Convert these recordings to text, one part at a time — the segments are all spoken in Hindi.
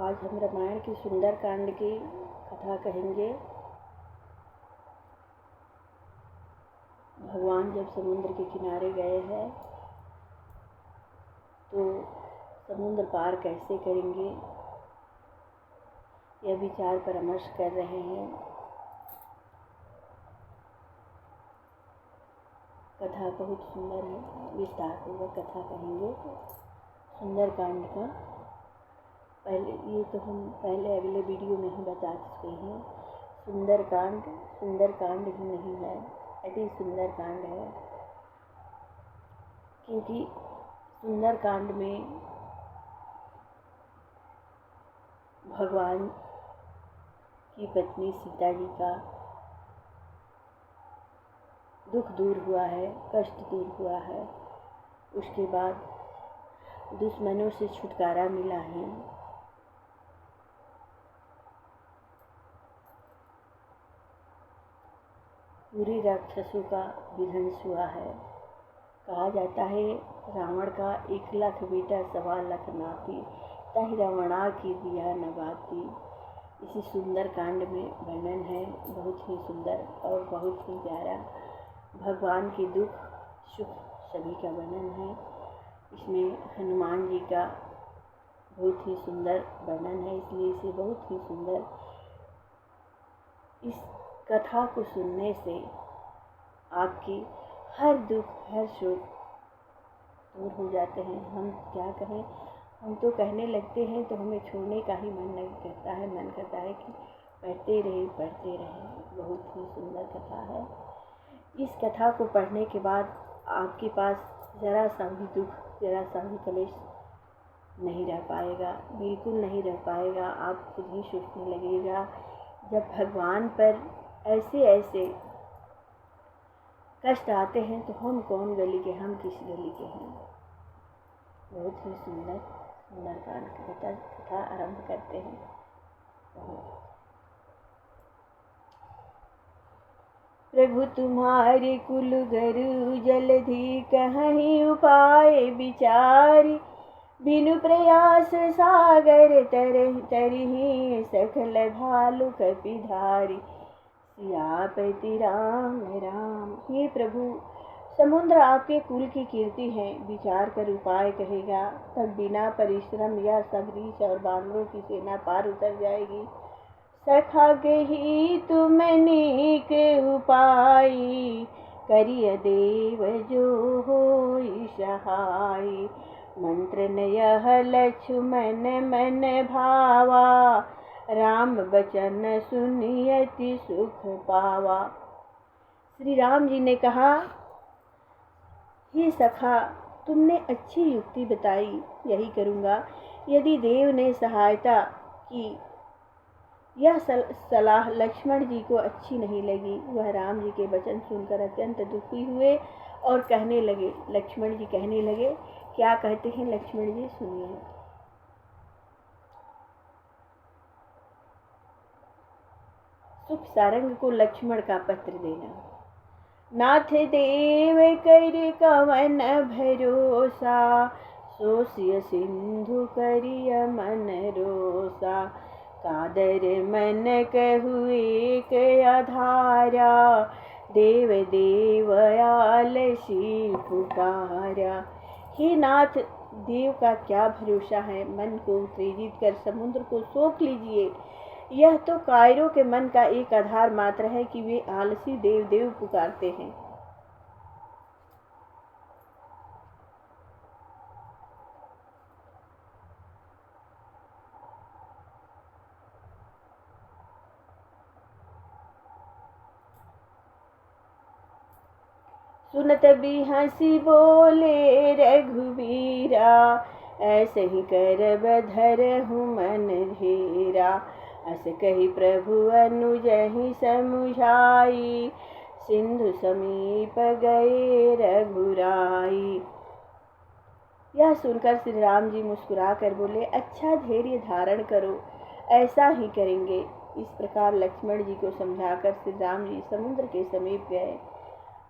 आज हम रामायण की सुंदर कांड की कथा कहेंगे। भगवान जब समुद्र के किनारे गए हैं तो समुद्र पार कैसे करेंगे, यह विचार परामर्श कर रहे हैं। कथा बहुत सुंदर है, विस्तार पूर्वक कथा कहेंगे सुंदर कांड का। पहले ये तो हम पहले अगले वीडियो में ही बता चुके हैं। सुंदर कांड ही नहीं है, अति सुंदर कांड है, क्योंकि सुंदर कांड में भगवान की पत्नी सीता जी का दुख दूर हुआ है, कष्ट दूर हुआ है। उसके बाद दुश्मनों से छुटकारा मिला है। पूरे राक्षसों का विध्वंस हुआ है। कहा जाता है रावण का 1,00,000 बेटा 1,25,00,000 नाती, तहि रावणा की दिया न बाती। इसी सुंदर कांड में वर्णन है, बहुत ही सुंदर और बहुत ही प्यारा। भगवान के दुख सुख सभी का वर्णन है। इसमें हनुमान जी का बहुत ही सुंदर वर्णन है, इसलिए इसे बहुत ही सुंदर। इस कथा को सुनने से आपकी हर दुख हर शोक दूर हो जाते हैं। हम क्या कहें, हम तो कहने लगते हैं तो हमें छोड़ने का ही मन नहीं करता है, मन करता है कि पढ़ते रहे। बहुत ही सुंदर कथा है। इस कथा को पढ़ने के बाद आपके पास ज़रा सा भी दुख, ज़रा सा भी कलेश नहीं रह पाएगा, बिल्कुल नहीं रह पाएगा। आप खुद ही सोचने लगेगा, जब भगवान पर ऐसे कष्ट आते हैं तो हम कौन गली के, हम किस गली के हैं। बहुत ही सुंदर कांड की कथा आरंभ करते हैं। प्रभु तुम्हारे कुल गरु जलधि कहीं उपाय विचारी, बिनु प्रयास सागर तरहि सखल भालु कपिधारी। सियापति राम राम। हे प्रभु, समुद्र आपके कुल की कीर्ति है, विचार कर उपाय कहेगा तब बिना परिश्रम या सबरीश और बानरों की सेना पार उतर जाएगी। सखा ही तुम नेक उपाय, करिय देव जो होई सहाय। मंत्र यह लक्ष्मण मन भावा, राम बचन सुनियति सुख पावा। श्री राम जी ने कहा, हे सखा, तुमने अच्छी युक्ति बताई, यही करूँगा। यदि देव ने सहायता की, यह सलाह लक्ष्मण जी को अच्छी नहीं लगी। वह राम जी के वचन सुनकर अत्यंत दुखी हुए और कहने लगे, लक्ष्मण जी कहने लगे, क्या कहते हैं लक्ष्मण जी, सुनिए। सुख सारंग को लक्ष्मण का पत्र देना। नाथ देव कर कवन भरोसा, सोसिय सिंधु करिय मन रोसा। कादर मन कहु एक आधारा, देव देव आलसी पुकारा। हे नाथ, देव का क्या भरोसा है, मन को उत्तेजित कर समुद्र को सोख लीजिए। यह तो कायरों के मन का एक आधार मात्र है कि वे आलसी देव देव पुकारते हैं। सुनत भी हंसी बोले रघुवीरा, ऐसे ही करब धरहु मन धीरा। अस कही प्रभु अनुजहि समुझाई, सिंधु समीप गए रघुराई। यह सुनकर श्री राम जी मुस्कुरा कर बोले, अच्छा धैर्य धारण करो, ऐसा ही करेंगे। इस प्रकार लक्ष्मण जी को समझाकर श्री राम जी समुद्र के समीप गए।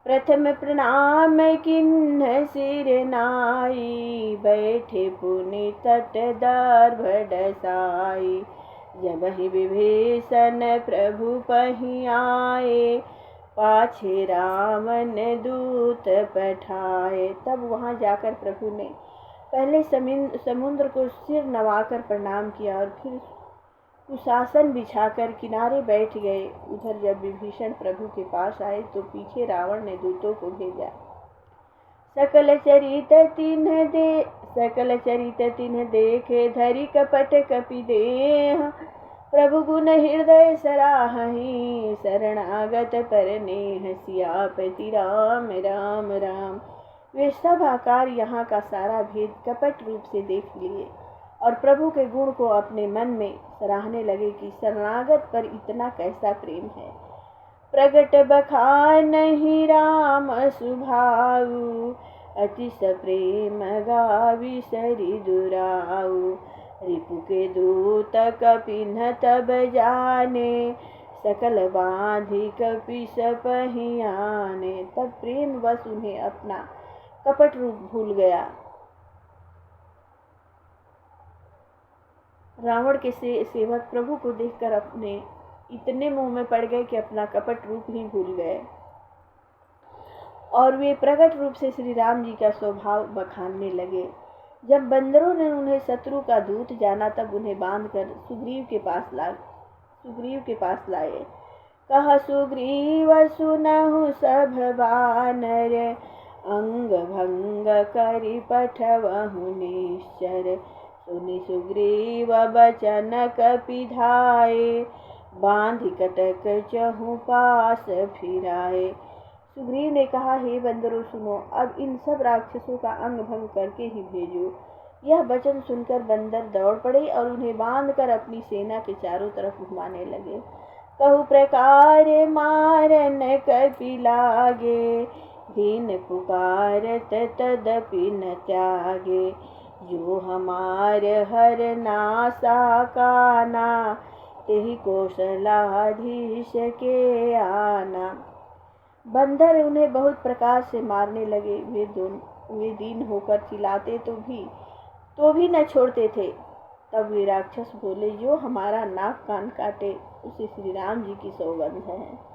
प्रथम प्रणाम किन्ह सिर नाई, बैठे पुनि तट दर्भ डसाई। जब ही विभीषण प्रभु पहि आए, पाछे रावण दूत पठाए। तब वहाँ जाकर प्रभु ने पहले समुद्र को सिर नवाकर प्रणाम किया और फिर कुशासन बिछाकर किनारे बैठ गए। उधर जब विभीषण प्रभु के पास आए तो पीछे रावण ने दूतों को भेजा। सकल चरित तिन्ह देखे, धरि कपट कपि देह। प्रभु गुण हृदय सराहहि, शरणागत पर नेह। सियापति राम राम राम। वे सब आकार यहाँ का सारा भेद कपट रूप से देख लिए और प्रभु के गुण को अपने मन में सराहने लगे कि शरणागत पर इतना कैसा प्रेम है। प्रगट बखानहि राम सुभाऊ, अतिश प्रेम गावी सरि दुराऊ। रिपु के दूत कपिन तब जाने, सकल बांधि कपि पहि आने। तब प्रेम बस उन्हें अपना कपट रूप भूल गया। रावण के सेवक प्रभु को देखकर अपने इतने मोह में पड़ गए कि अपना कपट रूप ही भूल गए और वे प्रकट रूप से श्री राम जी का स्वभाव बखानने लगे। जब बंदरों ने उन्हें शत्रु का दूत जाना तब उन्हें बांधकर सुग्रीव के पास लाए। कहा सुग्रीव सुनहु सब बानर, अंग भंग करि पठवहु निश्चर। सुनि सुग्रीव बचन कपि धाये, बांधि कटक चहु पास फिराए। सुग्रीव ने कहा, हे बंदरों सुनो, अब इन सब राक्षसों का अंग भंग करके ही भेजो। यह वचन सुनकर बंदर दौड़ पड़े और उन्हें बांधकर अपनी सेना के चारों तरफ घुमाने लगे। कहु प्रकार मारन कपि लागे, दीन पुकारत तदपि न त्यागे। जो हमार हर नासा काना, तेहि कौशलाधीश के आना। बंदर उन्हें बहुत प्रकार से मारने लगे। वे दीन होकर चिल्लाते तो भी न छोड़ते थे। तब वे राक्षस बोले, जो हमारा नाक कान काटे उसे श्री राम जी की सौगंध है।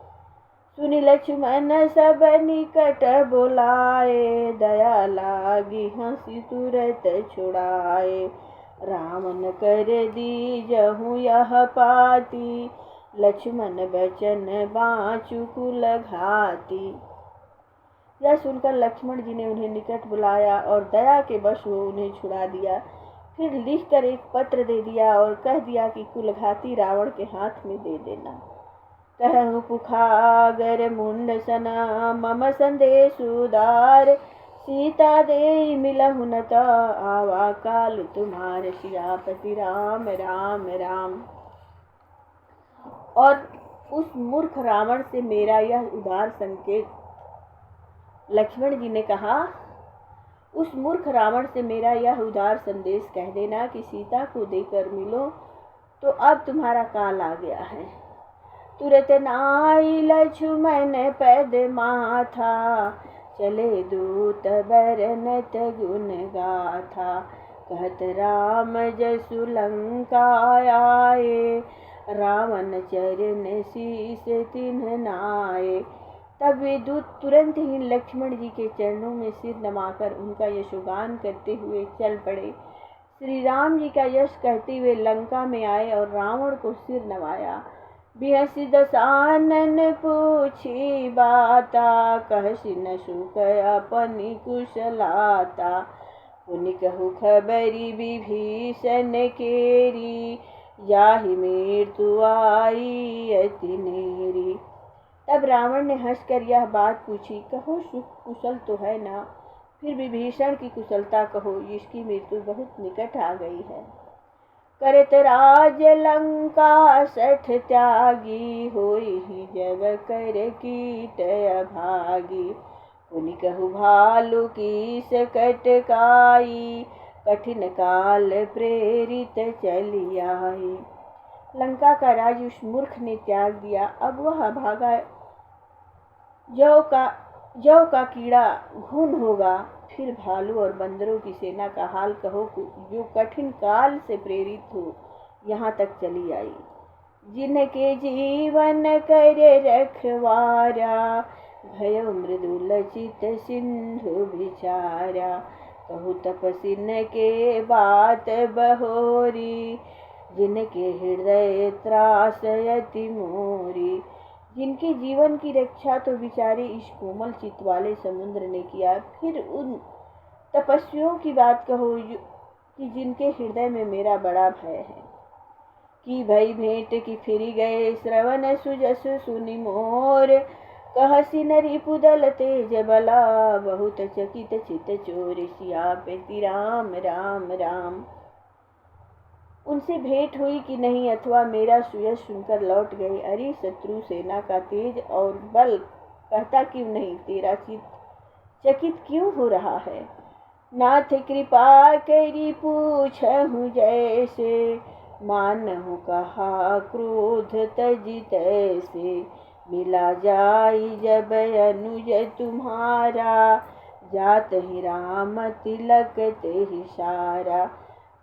सुनि लक्ष्मण सब निकट बोलाए, दया लागी हंसी तुरत छुड़ाए। रावण कर दीजहु यह पाती, लक्ष्मण बचन बाँचु कुल घाती। यह सुनकर लक्ष्मण जी ने उन्हें निकट बुलाया और दया के वश वो उन्हें छुड़ा दिया। फिर लिखकर एक पत्र दे दिया और कह दिया कि कुलघाती रावण के हाथ में दे देना। कहु पुखागर मुंड सना, मम संदेश उदार। सीता दे मिलहु न त, आवा काल तुम्हार। सियापति राम राम राम। और उस मूर्ख रावण से मेरा यह उदार संकेत, लक्ष्मण जी ने कहा, उस मूर्ख रावण से मेरा यह उदार संदेश कह देना कि सीता को देकर मिलो तो अब तुम्हारा काल आ गया है। तुरत नाई लक्ष्मण पद माथा, चले दूत बरनत गुण गाथा। कहत राम जसु लंका आए, रावण चरण शीस तिन्ह नाये। तब वे दूत तुरंत ही लक्ष्मण जी के चरणों में सिर नमाकर उनका यशोगान करते हुए चल पड़े। श्री राम जी का यश कहते हुए लंका में आए और रावण को सिर नवाया। बिहसि दसानन पूछी बाता, कहसि न सुख अपनी कुशलाता। पुनि कहु खबरी विभीषण केरी, जाहि मृत्यु आई अति नेरी। तब रावण ने हंसकर यह बात पूछी, कहो सुख कुशल तो है ना, फिर विभीषण की कुशलता कहो, जिसकी मृत्यु बहुत निकट आ गई है। करत राज लंका सठ त्यागी, होई ही जब कर कीट अभागी। पुनि कहु भालु की सकटकाई, कठिन काल प्रेरित चली आई। लंका का राज उस मूर्ख ने त्याग दिया। अब वह भागा जौ का कीड़ा घुन होगा। फिर भालू और बंदरों की सेना का हाल कहो, जो कठिन काल से प्रेरित हो यहाँ तक चली आई। जिनके जीवन करे रखवारा, भयो मृदुल चित सिंधु बिचारा। कहु तपसिन के बात बहोरी, जिनके हृदय त्रास यति मोरी। जिनके जीवन की रक्षा तो बिचारे इस कोमल चित्त वाले समुद्र ने किया। फिर उन तपस्वियों की बात कहो कि जिनके हृदय में मेरा बड़ा भय है। कि भई भेंट की फिरी गए श्रवण सुजस सुनि मोर। कहसी नरी पुदल तेज बला, बहुत चकित चित चोर। सियापति राम राम राम। उनसे भेंट हुई कि नहीं, अथवा मेरा सुयश सुनकर लौट गए। अरे शत्रु सेना का तेज और बल कहता क्यों नहीं, तेरा चित्त चकित क्यों हो रहा है। नाथ कृपा करी पूछहु जैसे, मानहु कहा क्रोध तजि तैसे। मिला जाई जब अनुज तुम्हारा, जात ही राम तिलक तेहि सारा।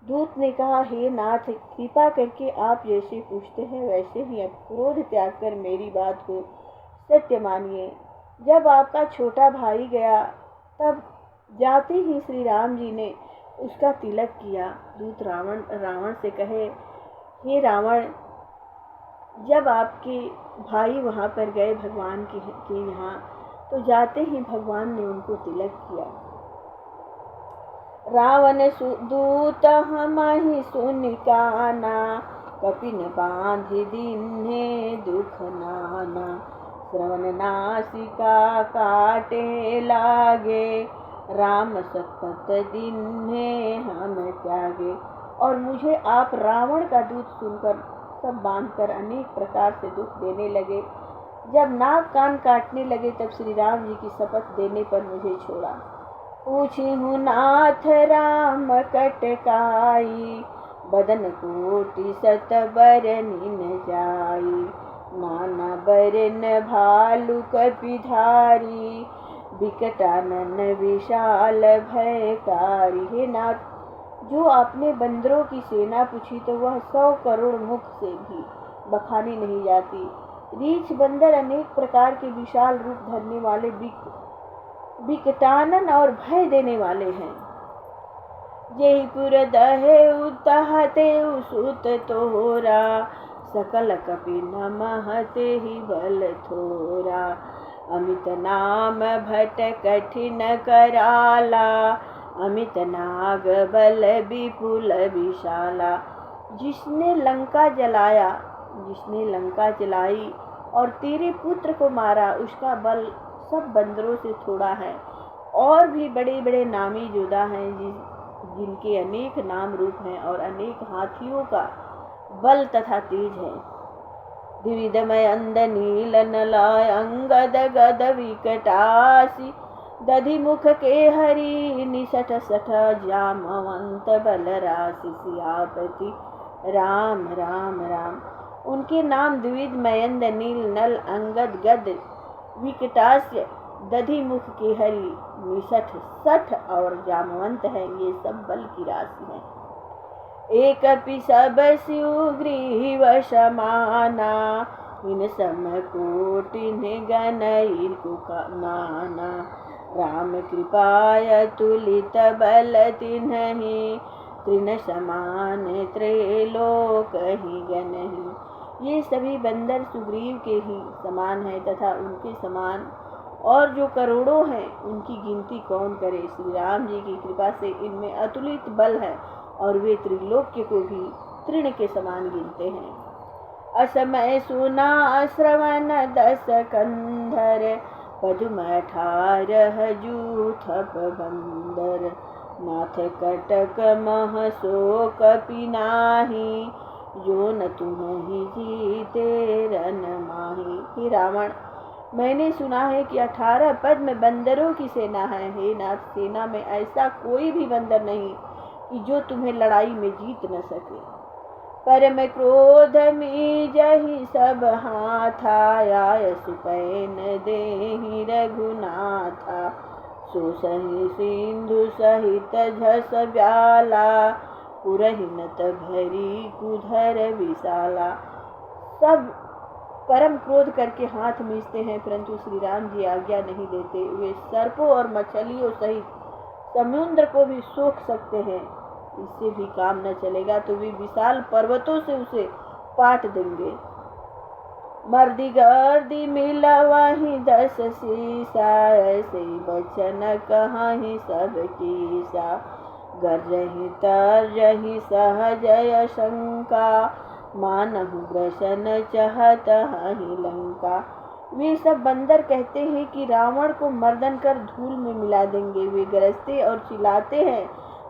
दूत ने कहा, हे नाथ, कृपा करके आप जैसे पूछते हैं वैसे ही अब क्रोध त्याग कर मेरी बात को सत्य मानिए। जब आपका छोटा भाई गया तब जाते ही श्री राम जी ने उसका तिलक किया। दूत रावण से कहे, हे रावण, जब आपके भाई वहाँ पर गए भगवान के यहाँ, तो जाते ही भगवान ने उनको तिलक किया। रावण दूत हमहि सुनि काना, कपिन बांधि दीन्हे दुख नाना। श्रवण नासिका काटे लागे, राम सतपथ दीन्हे हम त्यागे। और मुझे आप रावण का दूत सुनकर सब बांधकर अनेक प्रकार से दुख देने लगे। जब नाक कान काटने लगे तब श्री राम जी की शपथ देने पर मुझे छोड़ा। पूछिहु नाथ राम कटकाई, बदन कोटि सत बरनि न जाई। नाना बरन भालु कपिधारी, विकटानन विशाल भयकारी। हे नाथ, जो आपने बंदरों की सेना पूछी तो वह 100 करोड़ मुख से भी बखानी नहीं जाती। रीछ बंदर अनेक प्रकार के विशाल रूप धरने वाले विकटानन और भय देने वाले हैं। जेहि पुर दहे उतहते सुत तोरा, सकल कपि नमहते ही बल थोरा। अमित नाम भट कठिन कराला, अमित नाग बल विपुल विशाला। जिसने लंका जलाई और तेरे पुत्र को मारा, उसका बल सब बंदरों से थोड़ा है। और भी बड़े बड़े नामी योद्धा हैं जिनके अनेक नाम रूप हैं और अनेक हाथियों का बल तथा तेज है। द्विविधमय अंद नील नलाय अंगद गद विकटासी, दधि मुख के हरि निसठ सठ जामवंत बल राशि। सियापति राम राम राम। उनके नाम द्विविध मयंद नील नल अंगद गद विकटास्य, दधि मुख के हरि निसठ सठ और जामवंत है। ये सब बल की राशि है। एक पि सब सुग्रीव समाना, इन सम कोटिन गनई नाना। राम कृपाय तुलित बल तिन्हि, तृण समान त्रैलोक ही गनहि। ये सभी बंदर सुग्रीव के ही समान है तथा उनके समान और जो करोड़ों हैं उनकी गिनती कौन करे। श्री राम जी की कृपा से इनमें अतुलित बल है और वे त्रिलोक्य को भी तृण के समान गिनते हैं। असमय सुना श्रवण 10 कंधर, पदुम 18 जूथप बंदर। नाथ कटक मह शोक पिनाही, जो न तुम्हि जीते रन माही। हे रावण, मैंने सुना है कि 18 पद्म बंदरों की सेना है। हे नाथ, सेना में ऐसा कोई भी बंदर नहीं कि जो तुम्हें लड़ाई में जीत न सके। परम क्रोध में जहि सब हाथा, आय सुपैन देहि रघुनाथा। सो सहि सिंधु सहित झस व्याला, पुरहिनत भरी कुधर विशाला। सब परम क्रोध करके हाथ मीचते हैं, परंतु श्री राम जी आज्ञा नहीं देते। वे सर्पों और मछलियों सहित समुद्र को भी सोख सकते हैं, इससे भी काम न चलेगा तो वे विशाल पर्वतों से उसे पाट देंगे। मर्दी गर्दी मिला वही 10 शीशा, ऐसे बचन कहीं सब कीसा। गरजहि तरजहि सहजय शंका, मानहु ग्रसन चहत हहि लंका। वे सब बंदर कहते हैं कि रावण को मर्दन कर धूल में मिला देंगे। वे गरजते और चिल्लाते हैं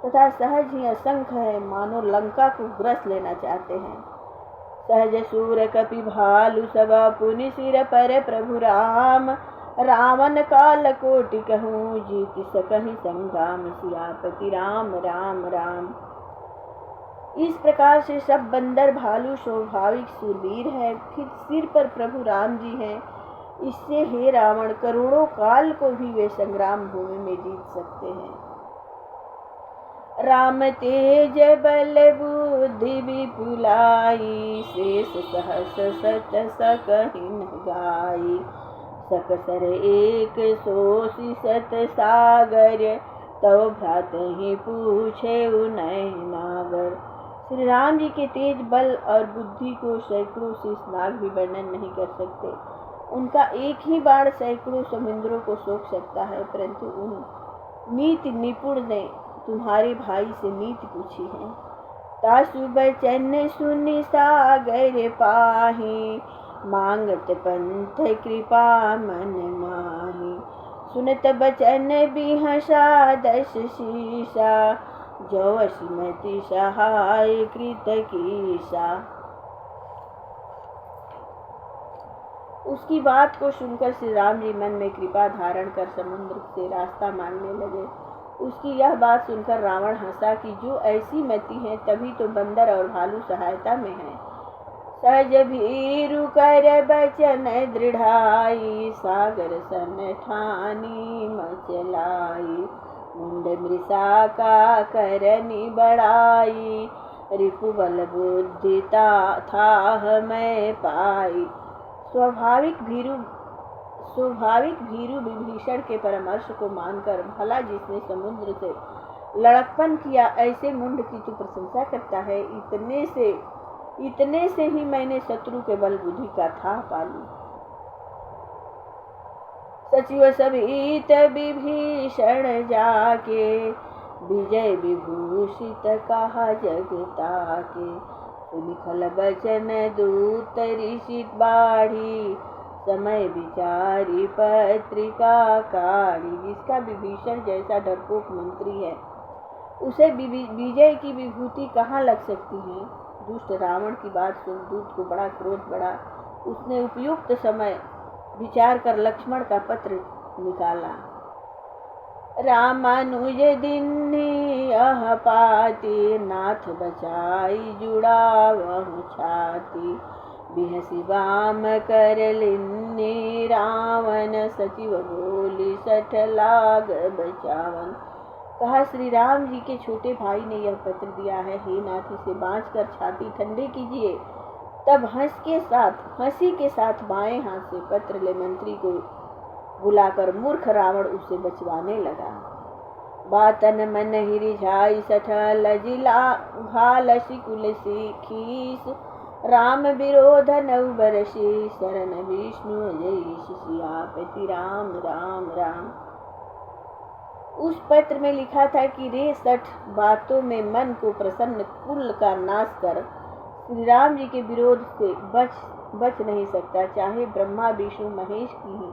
तथा सहज ही असंख्य है, मानो लंका को ग्रस लेना चाहते हैं। सहज सूर कपि भालु सब पुनि सिर पर प्रभु राम, रावण काल कोटि कहूँ जीत सकहि संग्राम। सियापति राम राम राम। इस प्रकार से सब बंदर भालू स्वाभाविक सूरवीर है, फिर सिर पर प्रभु राम जी हैं। इससे हे रावण, करोड़ों काल को भी वे संग्राम भूमि में जीत सकते हैं। राम तेज बल बुद्धि विपुलाई, शेष सहस सत सकहिन गाई। सकसर एक सोषि सत सागर, तव भ्रातहि पूछे नैनागर। श्री राम जी के तेज बल और बुद्धि को सैकड़ों शेषनाग भी वर्णन नहीं कर सकते। उनका एक ही बाण सैकड़ों समुद्रों को सोख सकता है, परंतु उन नीति निपुण ने तुम्हारे भाई से नीति पूछी है। तासु बचन सुनि सागर पाहि, मांगत पंथ कृपा मन माहि। सुनत बचन बिहसा 10 शीशा, जो असिमति सहाय कृत कीसा। उसकी बात को सुनकर श्री राम जी मन में कृपा धारण कर समुद्र से रास्ता मांगने लगे। उसकी यह बात सुनकर रावण हंसा कि जो ऐसी मति है तभी तो बंदर और भालू सहायता में हैं। सहज भीरु कर बचन दृढ़ाई, सागर सन ठानी मचलाई। मुंड मृषा का करनी बढ़ाई, रिपुबल बुद्धि था मैं पाई। स्वाभाविक भीरु विभीषण के परामर्श को मानकर भला जिसने समुद्र से लड़कपन किया, ऐसे मुंड की तू प्रशंसा करता है। इतने से ही मैंने शत्रु के बल बुद्धि का था पाली। सचिव सभीत विभीषण जाके, विजय विभूषित कहा जगता के। सुनिखल बचन दूत ऋषि बाढ़ी, समय विचारी पत्रिका काढ़ी। जिसका विभीषण जैसा डरपोक मंत्री है, उसे विजय की विभूति कहाँ लग सकती है। दुष्ट रावण की बात सुन दूत को बड़ा क्रोध बढ़ा। उसने उपयुक्त समय विचार कर लक्ष्मण का पत्र निकाला। रामानुज दीन्ही यह पाती, नाथ बचाई जुड़ावहु छाती। बिहसी बाम कर लिन्नी रावण, सचिव बोली सठ लाग बचावन। कहा, श्री राम जी के छोटे भाई ने यह पत्र दिया है। हे नाथ, इसे बाँच कर छाती ठंडे कीजिए। तब हंसी के साथ बाएं हाथ से पत्र ले मंत्री को बुलाकर मूर्ख रावण उसे बचवाने लगा। बातन मन ही रिझाई, सठ लजिला घाल शिकुल खीस। राम विरोध नौ बरसी, शरण विष्णु अजईस। सियापति राम राम राम। उस पत्र में लिखा था कि रे 60 बातों में मन को प्रसन्न कुल का नाश कर श्री राम जी के विरोध से बच नहीं सकता, चाहे ब्रह्मा विष्णु महेश की ही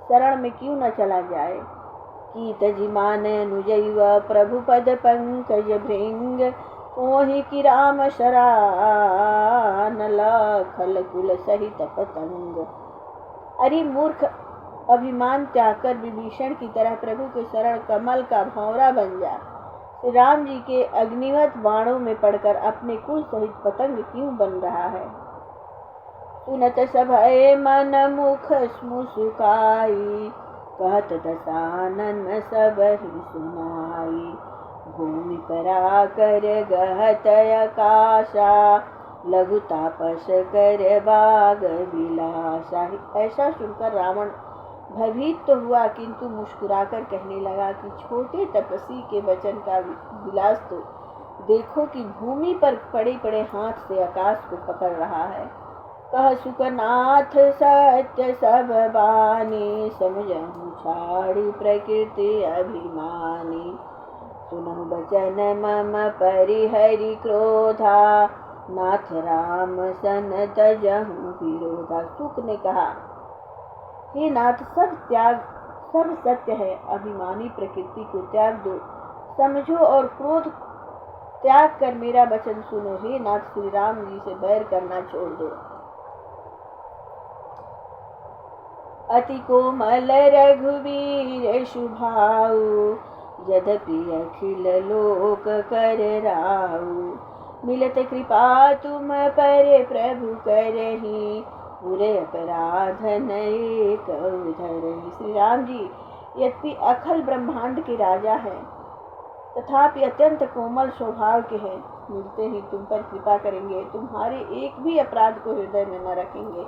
शरण में क्यों न चला जाए। कीत जिमान अनुजैव प्रभु पद पंकज भृंग, ओहि की राम शरण लखल कुल सहित पतंग। अरे मूर्ख, अभिमान त्याग कर विभीषण की तरह प्रभु के शरण कमल का भंवरा बन जा। श्री राम जी के अग्निवत बाणों में पड़कर अपने कुल सहित पतंग क्यों बन रहा है। सुनत सभय मन मुख मुस्काई, कहत दसानन सब ही सुनाई। भूमि पर आकर गहत आकाशा, लघु तापस कर बाग विलासा। ऐसा सुनकर रावण भयभीत तो हुआ, किंतु मुस्कुराकर कहने लगा कि छोटे तपस्वी के वचन का विलास तो देखो कि भूमि पर पड़े पड़े हाथ से आकाश को पकड़ रहा है। कह सुकनाथ सत्य सब बानी, समझहु छाड़ी प्रकृति अभिमानी। सुनहु बचन मम परिहरि क्रोधा, नाथ राम सन तजहु विरोधा। सुक ने कहा, हे नाथ, सब सत्य है, अभिमानी प्रकृति को त्याग दो, समझो और क्रोध त्याग कर मेरा वचन सुनो। हे नाथ, श्री राम जी से बैर करना छोड़ दो। अति कोमल रघुवीर शुभाऊ, यद्यपि अखिल लोक कर राऊ। मिलत कृपा तुम पर प्रभु करही, बुरे अपराध नये कहु धरहि। श्री राम जी यद्यपि अखिल ब्रह्मांड के राजा हैं, तथापि अत्यंत कोमल स्वभाव के हैं। मिलते ही तुम पर कृपा करेंगे, तुम्हारे एक भी अपराध को हृदय में न रखेंगे।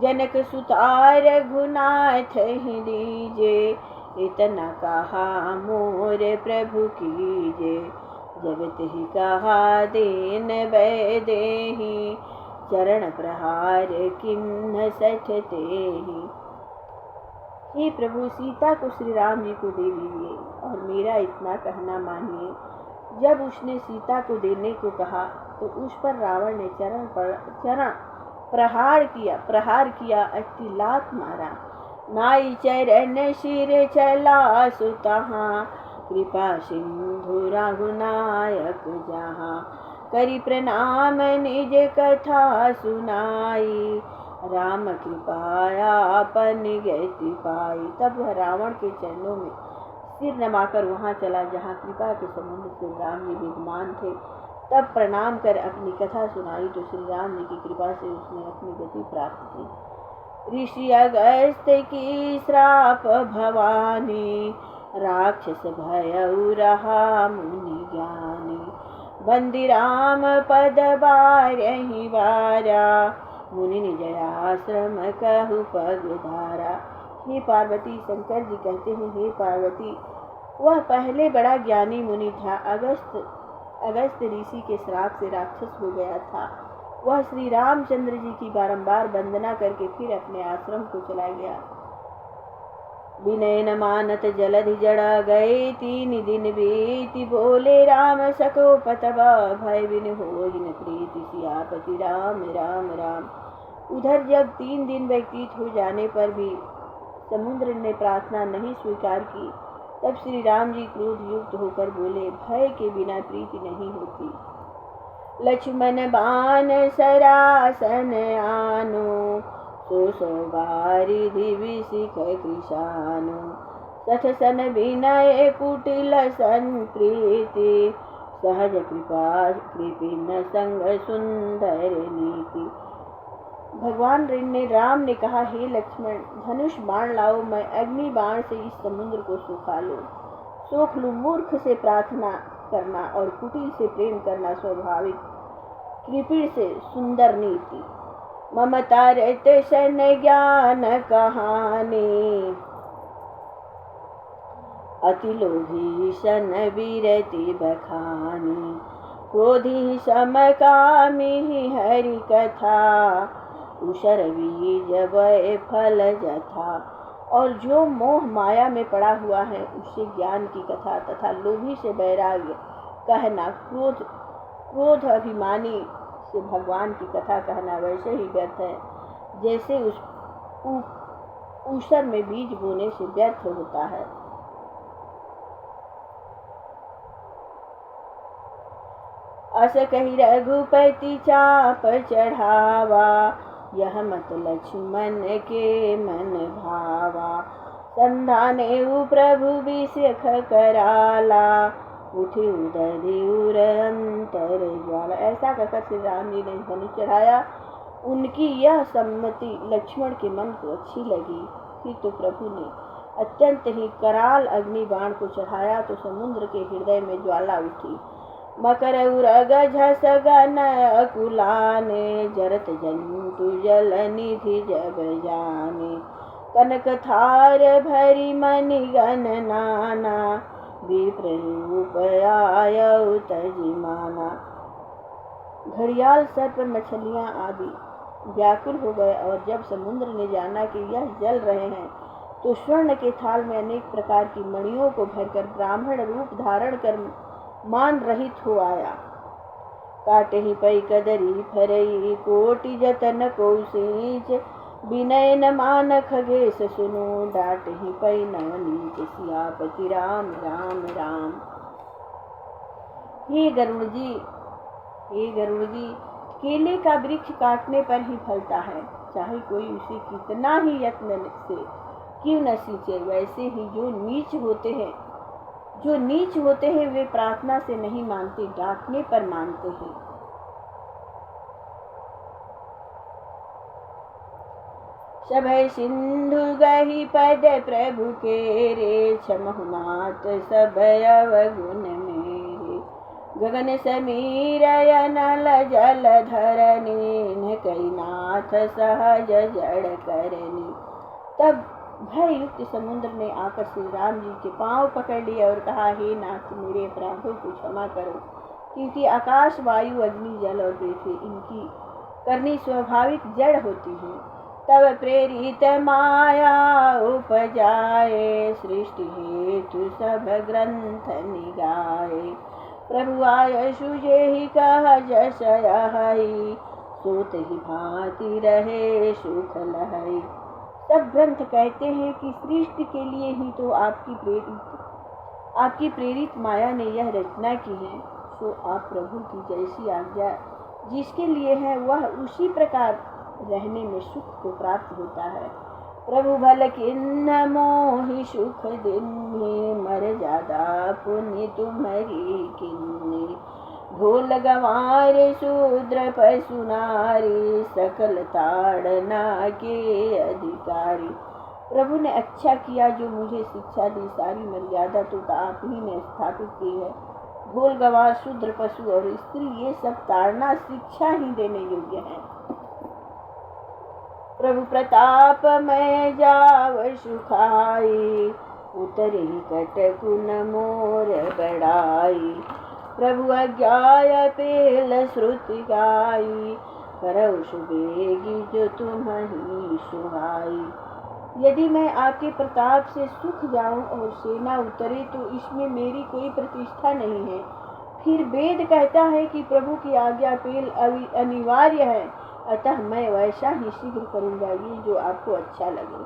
जनक सुता रघुनाथ ही दीजे, इतना कहा मोर प्रभु कीजे। जगत ही कहा दीन बैदेही, चरण प्रहार किन्न सठ तेहि। हे प्रभु, सीता को श्री राम जी को दे दीजिए और मेरा इतना कहना मानिए। जब उसने सीता को देने को कहा तो उस पर रावण ने चरण प्रहार किया, अति लात मारा। नाई चरण शिर चला सुतहाँ, कृपा सिंधु रघुनायक जहाँ। करी प्रणाम निज कथा सुनाई, राम कृपाया अपन गति पाई। तब वह रावण के चरणों में सिर नमाकर वहां चला जहां कृपा के संबंध श्री राम जी विद्यमान थे। तब प्रणाम कर अपनी कथा सुनाई तो श्री राम जी की कृपा से उसने अपनी गति प्राप्त की। ऋषि अगस्त की श्राप भवानी, राक्षस भयउ रहा मुनि ज्ञानी। बंदी राम पद बारहि बारा, मुनि निज आश्रम कहु पग धारा। हे पार्वती, शंकर जी कहते हैं, हे पार्वती, वह पहले बड़ा ज्ञानी मुनि था। अगस्त ऋषि के श्राप से राक्षस हो गया था। वह श्री रामचंद्र जी की बारंबार वंदना करके फिर अपने आश्रम को चला गया। विनय न मानत जलधि जड़ा गए, 3 दिन बीति बोले राम सको पतवा। भय बिन होई न प्रीति सियापति राम राम राम। उधर जब 3 दिन व्यतीत हो जाने पर भी समुद्र ने प्रार्थना नहीं स्वीकार की, तब श्री राम जी क्रोध युक्त होकर बोले, भय के बिना प्रीति नहीं होती। लक्ष्मण बाण सरासन आनो, सो बारिधि विशिख कृशानु। सठ सन विनय कुटिल संप्रीति, सहज कृपा कृपिन संग सुंदर नीति। भगवान राम ने कहा, हे लक्ष्मण, धनुष बाण लाओ, मैं अग्नि बाण से इस समुद्र को सुखा लूं। सोख लूं। मूर्ख से प्रार्थना करना और कुटिल से प्रेम करना स्वाभाविक, कृपिण से सुंदर नीति। ममता रत सन ज्ञान कहानी, अति लोभी सन विरति बखानी। क्रोधी सम कामी हरि कथा, उषर बीज वै फल जथा। और जो मोह माया में पड़ा हुआ है उससे ज्ञान की कथा तथा लोभी से वैराग्य कहना, क्रोध अभिमानी से भगवान की कथा कहना वैसे ही व्यर्थ है जैसे उस ऊसर में बीज बोने से व्यर्थ होता है। अस कही रघुपति चाप चढ़ावा, यह मत लक्ष्मण के मन भावा। संधाने प्रभु विषख कराला, उठे उदर अंतर ज्वाला। ऐसा कहकर श्री राम जी ने धनुष चढ़ाया। उनकी यह सम्मति लक्ष्मण के मन को अच्छी लगी। फिर तो प्रभु ने अत्यंत ही कराल अग्नि बाण को चढ़ाया तो समुद्र के हृदय में ज्वाला उठी। मकर उरग झस गन अकुलाने, जरत जंतु जल निधि जब जाने। कनक थार भरी मणि गण नाना, विप्र रूप आयउ तजिमाना। घड़ियाल सर्प मछलियां आदि व्याकुल हो गए और जब समुद्र ने जाना कि यह जल रहे हैं तो स्वर्ण के थाल में अनेक प्रकार की मणियों को भरकर ब्राह्मण रूप धारण कर मान रहित हो आया। काटे ही पै कदरी फरई, कोटि जतन को सींच। विनय न मान खगेश सुनो, डाट ही पै नवनीच। सियापति राम राम राम। हे गरुड़ जी, हे गरुड़ जी, केले का वृक्ष काटने पर ही फलता है, चाहे कोई उसे कितना ही यत्न से क्यों न सींचे। वैसे ही जो नीच होते हैं वे प्रार्थना से नहीं मानते, डांटने पर मानते हैं। सभय सिंधु गही पद प्रभु के रे, क्षमहुनाथ सभय अवगुण मेरे। गगन समीर नल जल धरनी, कई नाथ सहज जड़ करनी। तब भय युक्त समुद्र ने आकर श्री राम जी के पांव पकड़ लिए और कहा, हे नाथ, मेरे अपराधों को क्षमा करो, क्योंकि आकाश वायु अग्नि जल और पृथ्वी इनकी करनी स्वाभाविक जड़ होती है। तब प्रेरित माया उपजाए, सृष्टि हेतु सब ग्रंथ निगाए। प्रभु आय सुजे ही कह जस यही, सोत ही भांति रहे सुख लहई। सब ग्रंथ कहते हैं कि सृष्टि के लिए ही तो आपकी प्रेरित माया ने यह रचना की है। सो आप प्रभु की जैसी आज्ञा जिसके लिए है वह उसी प्रकार रहने में सुख को प्राप्त होता है। प्रभु भल किन्न मोहि सुख दिन्हि, मर जादा पुण्य तुम्हारी किन्नी। ढोल गंवार शूद्र पशु नारी, सकल ताड़ना के अधिकारी। प्रभु ने अच्छा किया जो मुझे शिक्षा दी, सारी मर्यादा तो आप ही ने स्थापित की है। ढोल गंवार शूद्र पशु और स्त्री ये सब ताड़ना शिक्षा ही देने योग्य है। प्रभु प्रताप में जाव सुखाई, उतरी कटकुन मोर बड़ाई। प्रभु आज्ञाय पेल श्रुति गाई, करौ सुबेगी जो तुम्हीं सुहाई। यदि मैं आपके प्रताप से सुख जाऊं और सेना उतरे तो इसमें मेरी कोई प्रतिष्ठा नहीं है। फिर वेद कहता है कि प्रभु की आज्ञा पेल अनिवार्य है, अतः मैं वैसा ही शीघ्र करूंगा, ये जो आपको अच्छा लगे।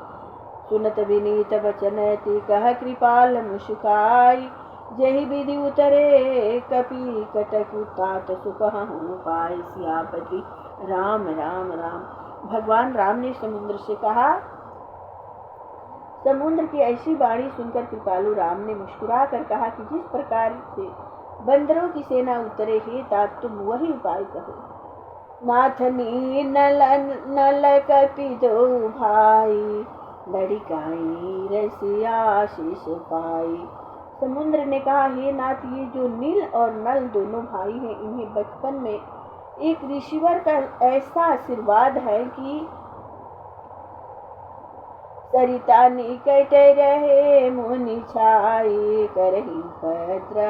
सुनत विनीत वचन ती कह कृपाल मुस्काई, जही विधि उतरे कपि कटकु तात सुकहु पाई। सियापति राम राम राम। भगवान राम ने समुद्र से कहा। समुद्र की ऐसी वाणी सुनकर कृपालु राम ने मुस्कुरा कर कहा कि जिस प्रकार से बंदरों की सेना उतरे, हे तात तुम वही उपाय कहो। नाथनी नल कपि दो भाई, लड़िकाई रसी आशीष पाई। समुद्र ने कहा, हे नाथ, ये जो नील और नल दोनों भाई हैं, इन्हें बचपन में एक ऋषिवर का ऐसा आशीर्वाद है कि सरिता निकट रहे मुनि छाई, करही पत्र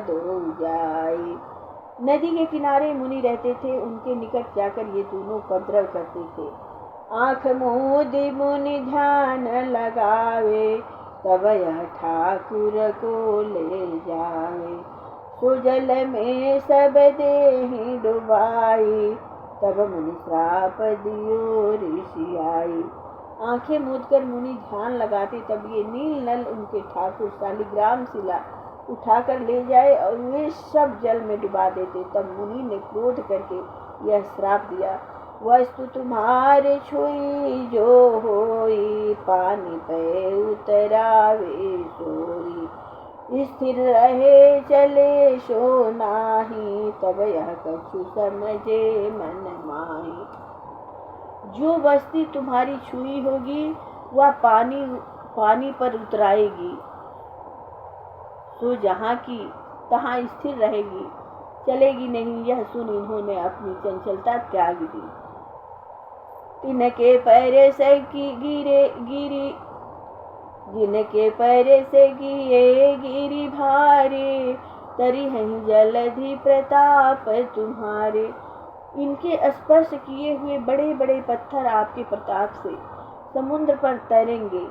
दो जाई। नदी के किनारे मुनि रहते थे, उनके निकट जाकर ये दोनों उपद्रव करते थे। आँख मूंदि मुनि ध्यान लगावे, तब यह ठाकुर को ले जावे। सो जल में सब देहि डुबाई, तब मुनि श्राप दियो ऋषि आई। आंखें मूंदकर मुनि ध्यान लगाते, तब ये नील नल उनके ठाकुर शालिग्राम शिला उठाकर ले जाए और वे सब जल में डुबा देते। तब मुनि ने क्रोध करके यह श्राप दिया, वस्तु तुम्हारे छुई जो होई, पानी पे उतरावे सोई। स्थिर रहे चले सो नाही, तब यह कछु समझे मन माही। जो बस्ती तुम्हारी छुई होगी वह पानी पर उतराएगी, तो जहाँ की तहाँ स्थिर रहेगी, चलेगी नहीं। यह सुन इन्होंने अपनी चंचलता त्याग दी। तिनके पैरे से जिनके पैरे से गिरी भारी, तरी हैं जलधि प्रताप तुम्हारे। इनके स्पर्श किए हुए बड़े बड़े पत्थर आपके प्रताप से समुद्र पर तैरेंगे।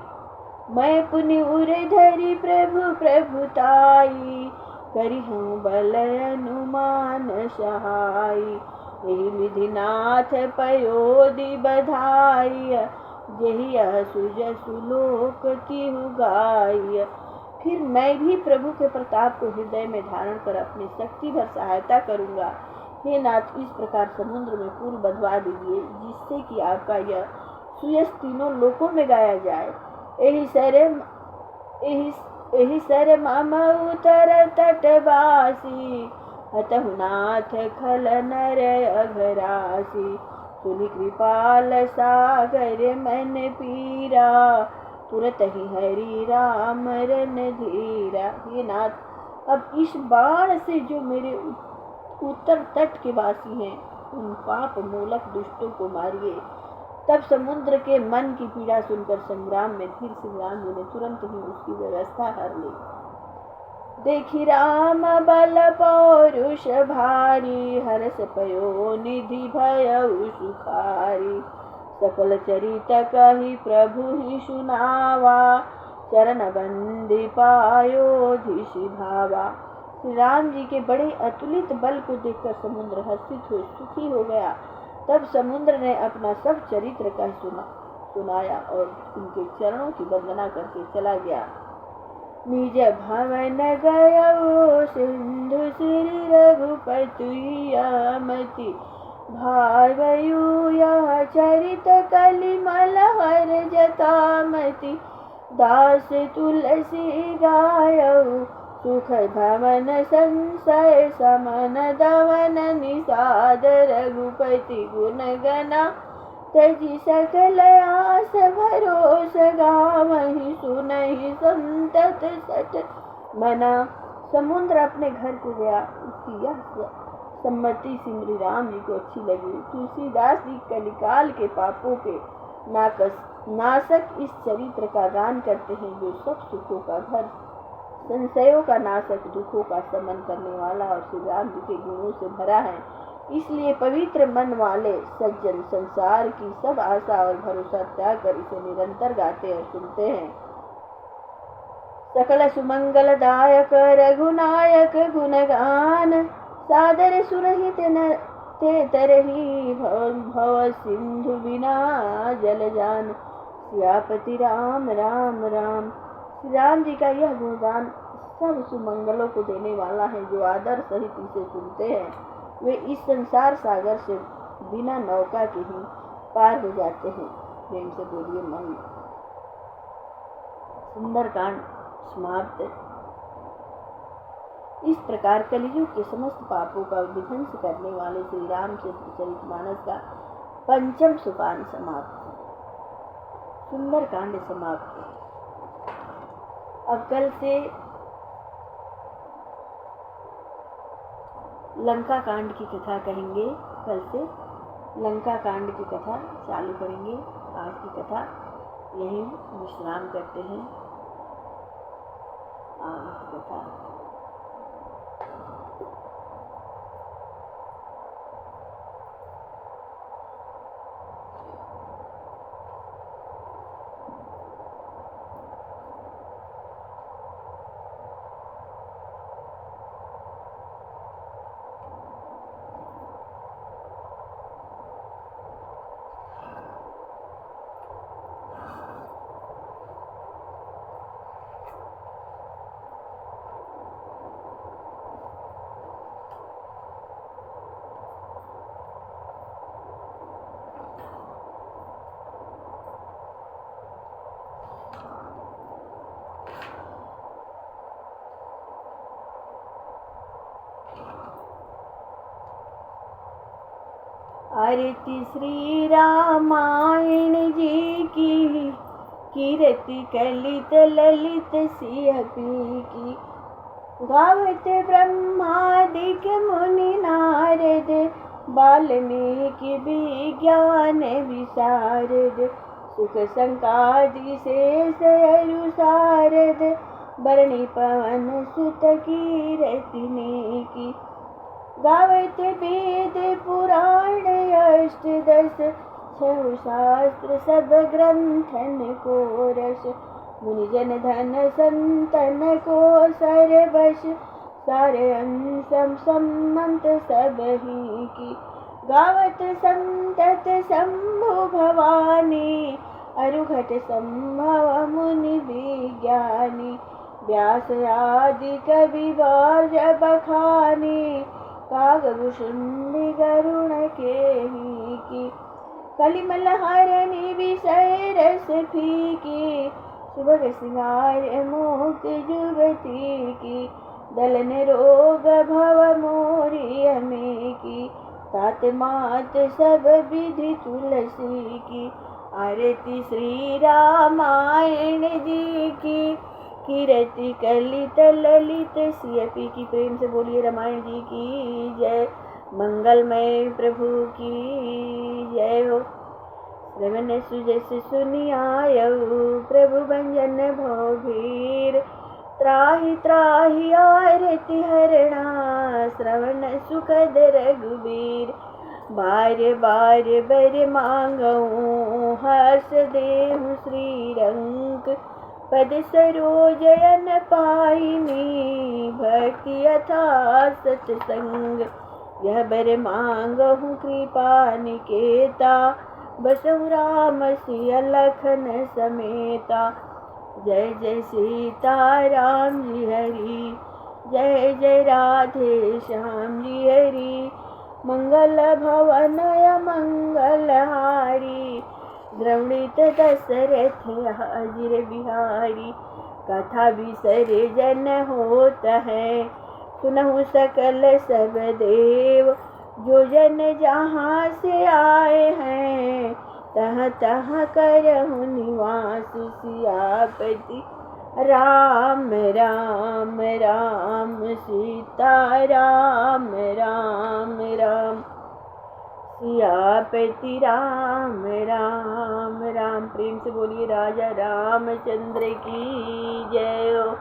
मैं पुनि उरे धरी प्रभु प्रभुताई, करी हूँ बल अनुमान सहाई। यही विधिनाथ पयोधि बधाई, यही सुलोक की गाय। फिर मैं भी प्रभु के प्रताप को हृदय में धारण कर अपनी शक्ति भर सहायता करूंगा। हे नाथ, इस प्रकार समुद्र में पुल बंधवा दीजिए, जिससे कि आपका यह सुयश तीनों लोकों में गाया जाए। एहि सर मम उतर तटवासी, हतहु नाथ खल नर अघरासी। सुनि कृपाल सागर मन पीरा, तुरत ही हरि राम रन धीरा। हे नाथ, अब इस बाण से जो मेरे उत्तर तट के वासी हैं, उन पाप मूलक दुष्टों को मारिए। तब समुद्र के मन की पीड़ा सुनकर संग्राम में धीर सिंह राम जी ने तुरंत ही उसकी व्यवस्था कर ली। देखी राम बल पौरुष भारी, हर्ष पयो निधि भयउ सुखारी। सकल चरित कही प्रभु ही सुनावा, चरण बंदी पायोधि भावा। श्री राम जी के बड़े अतुलित बल को देखकर समुद्र हर्षित हो सुखी हो गया। तब समुद्र ने अपना सब चरित्र कह सुनाया और उनके चरणों की वंदना करके चला गया। निज भवन गयो सिंधु श्री रघुपति अमति, भागयु यह चरित कलिमल हर जतामति। दास तुलसी गायऊ सुख भवन संशय समन दवन निषाद। रघुपति गुण गना तजी सकल आस भरोस गावहि, सुनहि संतत सट मना। समुद्र अपने घर को गया। उसकी यह सम्मति श्री राम जी को अच्छी लगी। तुलसीदास जी कलिकाल के पापों के नाशक इस चरित्र का गान करते हैं, जो सब सुखों का घर, संशयों का नाशक, दुखों का शमन करने वाला और श्री राम जी के गुणों से भरा है। इसलिए पवित्र मन वाले सज्जन संसार की सब आशा और भरोसा त्याग कर इसे निरंतर गाते और सुनते हैं। सकल सुमंगल दायक रघुनायक गुणगान, सादर सुरहित ते तरही भव सिंधु बिना जल जान। सियापति राम राम राम। श्री राम जी का यह गुणगान सब सुमंगलों को देने वाला है। जो आदर सहित इसे सुनते हैं, वे इस संसार सागर से बिना नौका के ही पार हो जाते हैं। प्रेम से बोलिए मन। सुंदरकांड समाप्त। इस प्रकार कलियुग के समस्त पापों का विध्वंस करने वाले श्री रामचंद्र चरितमानस का पंचम सोपान समाप्त। सुंदरकांड समाप्त। अब कल से लंका कांड की कथा कहेंगे। कल से लंका कांड की कथा चालू करेंगे। आज की कथा यहीं विश्राम करते हैं। आज की कथा आरती श्री रामायण जी की, कीरति कलित ललित सियपी की। गावत ब्रह्मादिक मुनि नारद, वाल्मीकि विज्ञान विशारद। सुख संकादि शेष अरु शारद, बरणी पवन सुत कीरति नेकी। गावत वेद पुराण अष्टदश, छहु शास्त्र सब ग्रंथन को रस। मुनिजन धन संतन को सरबश, सारे अंसम सम्मत सब ही की। गावत संतत शंभु भवानी, अरुघट संभव मुनि विज्ञानी। व्यास आदि कवि वार्य बखानी, कागभूषुंडि गरुण के ही की। कलिमल हरनि विषय रस फीकी, सुभग सिंगार मोक जुगती की। दलन रोग भव मोरी हमें की, तात मात सब विधि तुलसी की। आरती श्री रामायण जी की, कीरति कलित ललित सियपी की। प्रेम से बोलिए रामायण जी की जय। मंगलमय प्रभु की जय हो। श्रवण सुजस सुनियायऊ, प्रभु भंजन भव भीर। त्राहि त्राहि आरती हरणा, श्रवण सुखद रघुबीर। बार बार बर मांगऊँ, हर्ष देहु श्रीरंग। पद सरोजन पाइनी, भक्ति अथा सत्संग। यह बर मांगहु कृपा निकेता, बसहु राम सिय लखन समेता। जय जय सीता राम जी हरि, जय जय राधे श्याम जी हरि। मंगल भवन मंगल हारी, द्रवणित दशरथ हाजिर बिहारी। कथा विसरे जन होत है, सुनहु सकल सब देव। जो जन जहाँ से आए हैं, तह तह करहु निवास सियापति राम राम राम। सीता राम राम राम, सियापति राम राम राम। प्रेम से बोलिए राजा रामचंद्र की जय हो।